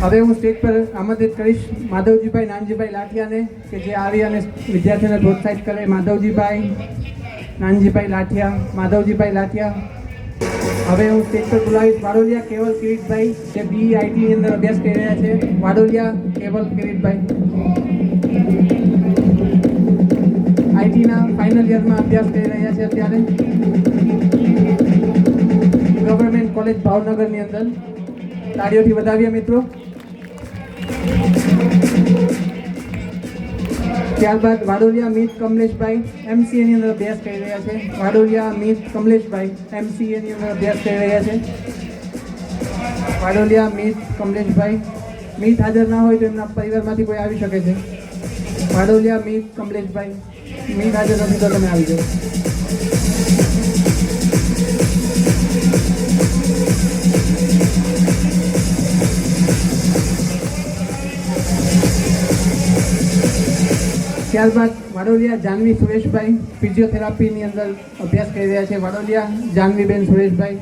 હવે હું સ્ટેજ પર આમંત્રિત કરીશ માધવજીભાઈ નાનજીભાઈ લાઠિયાને કે જે આવી અને વિદ્યાર્થીઓને પ્રોત્સાહિત કરે. માધવજીભાઈ નાનજીભાઈ લાઠિયા, માધવજીભાઈ લાઠિયા. હવે હું સ્ટેજ પર બોલાવીશ વાડોલિયા કેવલ કિરીટભાઈ જે BITની અંદર અભ્યાસ કરી રહ્યા છે. વાડોલિયા કેવલ કિરીટભાઈ ITના ફાઇનલ યરમાં અભ્યાસ કરી રહ્યા છે અત્યારે ગવર્મેન્ટ કોલેજ ભાવનગરની અંદર. તાળીઓથી વધાવીએ મિત્રો. ત્યારબાદ વાડોલિયા મિત કમલેશભાઈ MCAની અંદર અભ્યાસ કરી રહ્યા છે. વાડોલિયા મિત કમલેશભાઈ MCAની અંદર અભ્યાસ કરી રહ્યા છે. વાડોલિયા મિત કમલેશભાઈ. મિત હાજર ના હોય તો એમના પરિવારમાંથી કોઈ આવી શકે છે. વાડોલિયા મિત કમલેશભાઈ. મિત હાજર નથી તો તમે આવી જાઓ. ત્યારબાદ વાડોલિયા જાનવી સુરેશભાઈ ફિઝિયોથેરાપીની અંદર અભ્યાસ કરી રહ્યા છે. વાડોલિયા જાનવીબેન સુરેશભાઈ.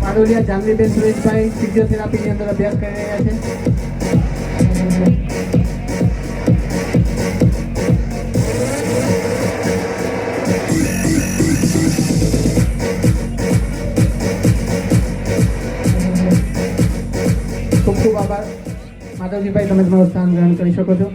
વાડોલિયા જાનવીબેન સુરેશભાઈ ફિઝિયોથેરાપીની અંદર અભ્યાસ કરી રહ્યા છે. ખૂબ ખૂબ આભાર. માધવજીભાઈ તમે તમારું સ્થાન ગ્રહણ કરી શકો છો.